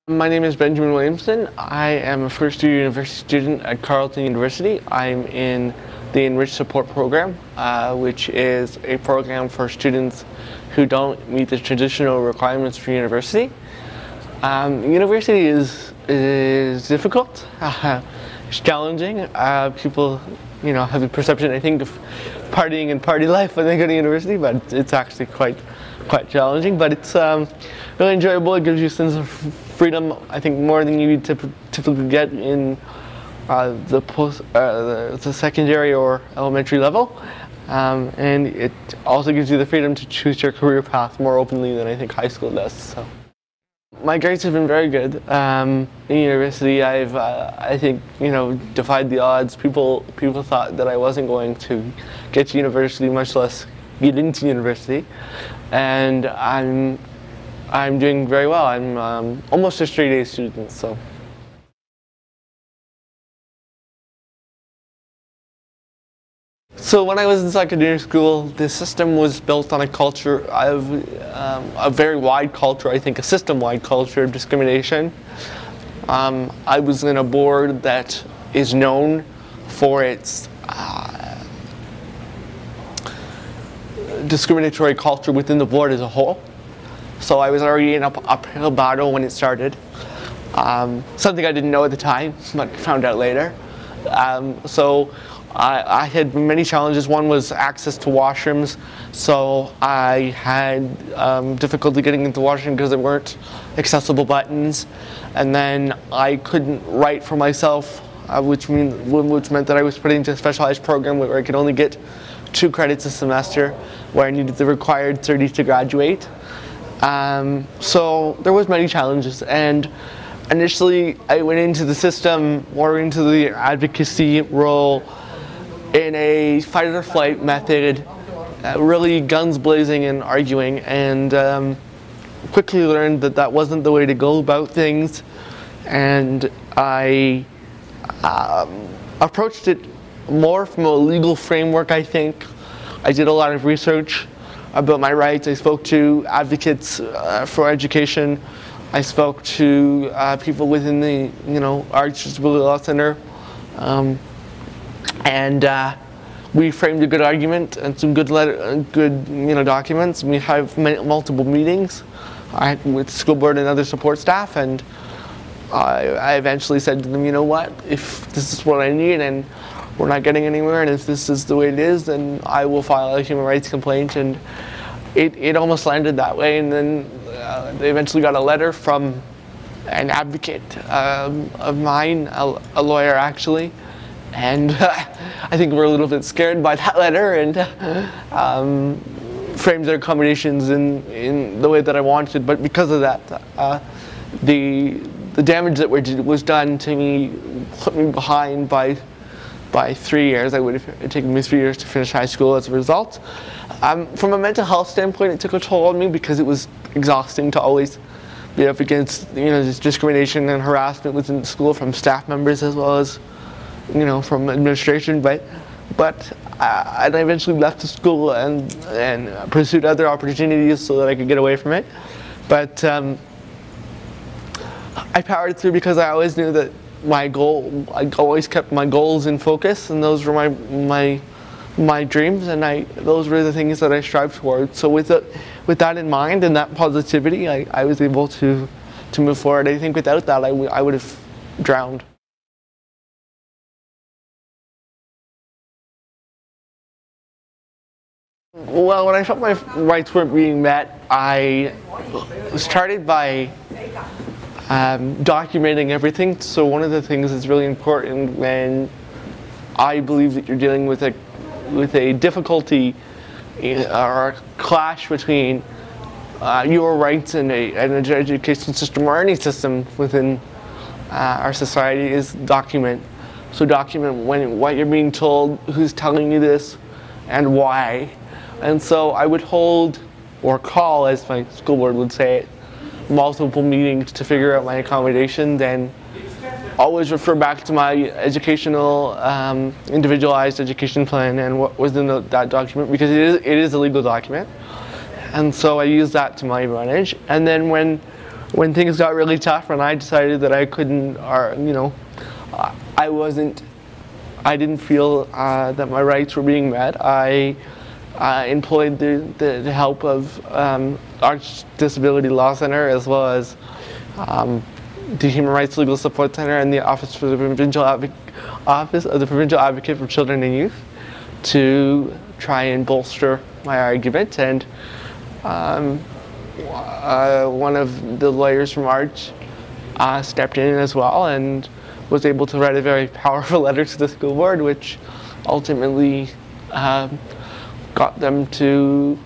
My name is Benjamin Williamson. I am a first-year university student at Carleton University. I'm in the Enriched Support Program, which is a program for students who don't meet the traditional requirements for university. University is difficult. It's challenging. People, have the perception, I think, of partying and party life when they go to university, but it's actually quite challenging. But it's really enjoyable. It gives you a sense of freedom, I think, more than you typically get in the secondary or elementary level. And it also gives you the freedom to choose your career path more openly than I think high school does. So. My grades have been very good. In university, I've, I think, defied the odds. People thought that I wasn't going to get to university, much less get into university, and I'm doing very well. I'm almost a straight A student, so. So when I was in secondary school, the system was built on a culture of a very wide culture, I think a system-wide culture of discrimination. I was in a board that is known for its discriminatory culture within the board as a whole. So I was already in an uphill battle when it started. Something I didn't know at the time, but found out later. So I had many challenges. One was access to washrooms. So I had difficulty getting into the washroom because there weren't accessible buttons. And then I couldn't write for myself, which meant that I was put into a specialized program where I could only get 2 credits a semester, where I needed the required 30 to graduate. So there was many challenges, and initially I went into the system more into the advocacy role in a fight or flight method, really guns blazing and arguing, and quickly learned that that wasn't the way to go about things, and I approached it more from a legal framework, I think. I did a lot of research about my rights. I spoke to advocates for education. I spoke to people within the Arts Disability Law Center, and we framed a good argument and some good documents. We have multiple meetings with the school board and other support staff, and I eventually said to them, you know what, if this is what I need and we're not getting anywhere, and if this is the way it is, then I will file a human rights complaint. And it almost landed that way, and then they eventually got a letter from an advocate of mine, a lawyer actually, and I think we're a little bit scared by that letter, and framed their accommodations in the way that I wanted. But because of that, the damage that was done to me put me behind by 3 years. It would have taken me 3 years to finish high school as a result. From a mental health standpoint, it took a toll on me because it was exhausting to always be up against this discrimination and harassment within the school from staff members as well as from administration. But I eventually left the school and pursued other opportunities so that I could get away from it. But I powered through because I always knew that I always kept my goals in focus, and those were my dreams, and those were the things that I strived towards. So with that in mind and that positivity, I was able to move forward. I think without that, I would have drowned. Well, when I felt my rights weren't being met, I started by documenting everything. So one of the things that's really important when I believe that you're dealing with a difficulty or a clash between your rights and an education system or any system within our society is document. So document what you're being told, who's telling you this, and why. And so I would hold, or call as my school board would say it, multiple meetings to figure out my accommodation, then always refer back to my educational, individualized education plan and what was in that document, because it is a legal document. And so I use that to my advantage. And then when when things got really tough and I decided that I couldn't, or I didn't feel that my rights were being met, I employed the help of Arch Disability Law Center, as well as the Human Rights Legal Support Center and the Office of the Provincial Advocate for Children and Youth, to try and bolster my argument. And one of the lawyers from Arch stepped in as well and was able to write a very powerful letter to the school board, which ultimately got them to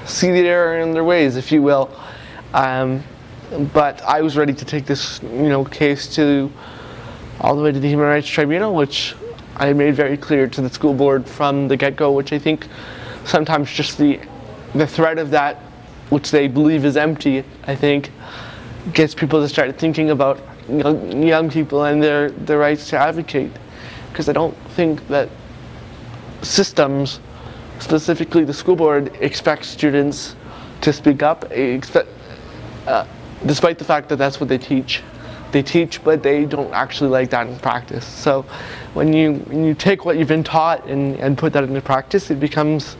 see the error in their ways, if you will. But I was ready to take this, case all the way to the Human Rights Tribunal, which I made very clear to the school board from the get-go, which I think sometimes just the threat of that, which they believe is empty, I think, gets people to start thinking about young people and their rights to advocate. Because I don't think that systems, specifically the school board, expect students to speak up, despite the fact that that's what they teach. They teach, but they don't actually like that in practice. So when you take what you've been taught and put that into practice, it becomes,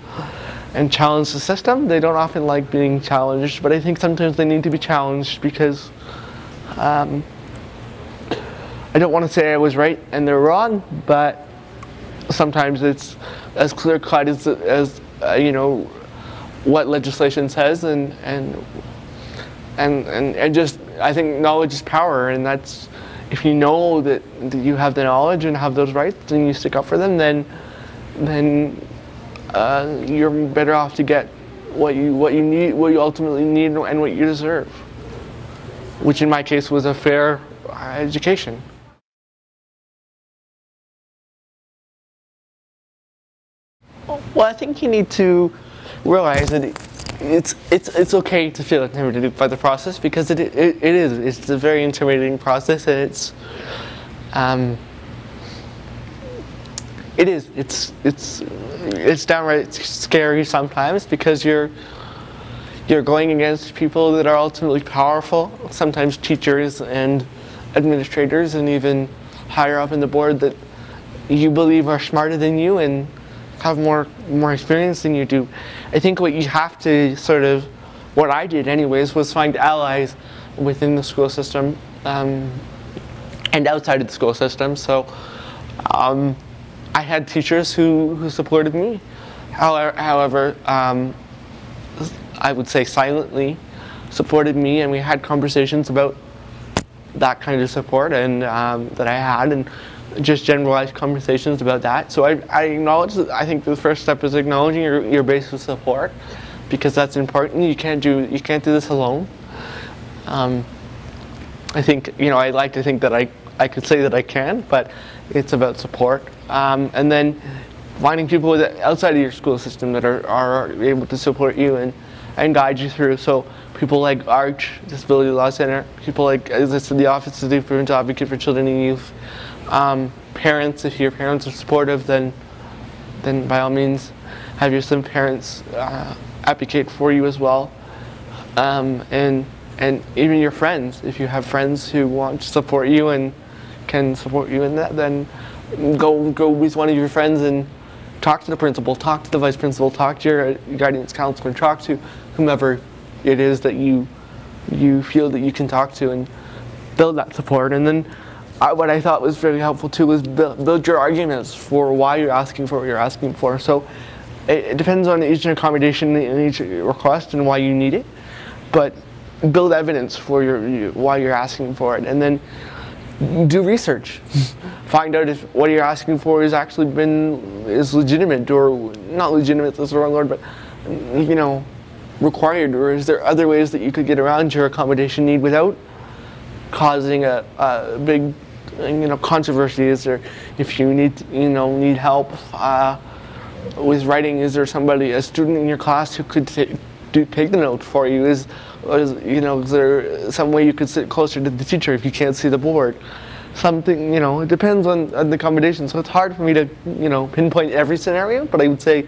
and challenge the system. They don't often like being challenged, but I think sometimes they need to be challenged, because I don't want to say I was right and they're wrong, but sometimes it's as clear-cut as what legislation says, and just, I think knowledge is power, and that's, if you know that you have the knowledge and have those rights and you stick up for them, then you're better off to get what you need, what you ultimately need, and what you deserve, which in my case was a fair education. Well, I think you need to realize that it's okay to feel intimidated by the process, because it's a very intimidating process, and it's downright scary sometimes, because you're going against people that are ultimately powerful, sometimes teachers and administrators and even higher up in the board that you believe are smarter than you and have more experience than you do. I think what you have to what I did anyways, was find allies within the school system and outside of the school system. So I had teachers who supported me. However, I would say silently supported me, and we had conversations about that kind of support and that I had, and just generalized conversations about that. So I acknowledge that. I think the first step is acknowledging your base of support, because that's important. You can't do this alone. I think, I like to think that I could say that I can, but it's about support. And then finding people outside of your school system that are able to support you and guide you through. So people like Arch Disability Law Center, people like, as I said, the Office of the Provincial Advocate for Children and Youth. Parents, if your parents are supportive, then by all means have some parents advocate for you as well. And even your friends, if you have friends who want to support you and can support you in that, then go with one of your friends and talk to the principal, talk to the vice principal, talk to your guidance counselor, talk to whomever it is that you feel that you can talk to, and build that support. And then what I thought was very helpful too was build your arguments for why you're asking for what you're asking for. So it depends on each accommodation and each request and why you need it, but build evidence for why you're asking for it, and then do research. Find out if what you're asking for is legitimate, or not legitimate, that's the wrong word, but required, or is there other ways that you could get around your accommodation need without causing a big controversy? Is there, if you need help with writing, is there a student in your class who could take the notes for you? Is there some way you could sit closer to the teacher if you can't see the board? Something, it depends on the accommodation. So it's hard for me to, pinpoint every scenario, but I would say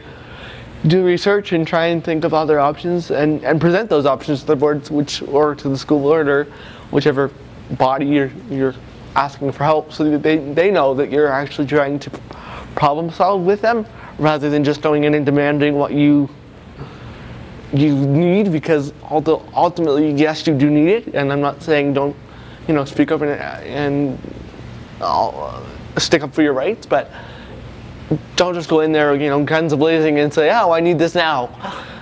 do research and try and think of other options and present those options to the boards, or to the school board, or whichever body you're asking for help, so that they know that you're actually trying to problem solve with them, rather than just going in and demanding what you need, because ultimately, yes, you do need it, and I'm not saying don't, speak up and stick up for your rights, but don't just go in there, guns blazing and say, oh, I need this now.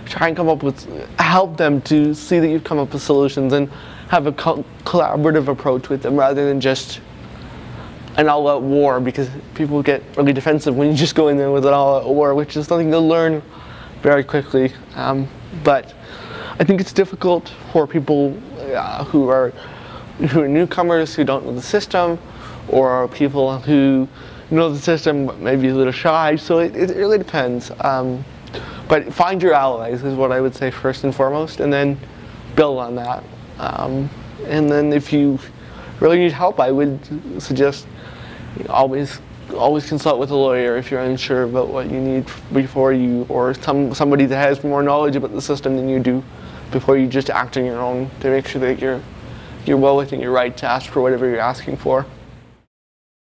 Try and help them to see that you've come up with solutions and have a collaborative approach with them, rather than just an all-out war, because people get really defensive when you just go in there with an all-out war, which is something they'll learn very quickly. But I think it's difficult for people who are newcomers, who don't know the system, or people who know the system but maybe a little shy. So it really depends. But find your allies is what I would say first and foremost, and then build on that. And then if you really need help, I would suggest always consult with a lawyer if you're unsure about what you need before you, or somebody that has more knowledge about the system than you do, before you just act on your own, to make sure that you're well within your right to ask for whatever you're asking for.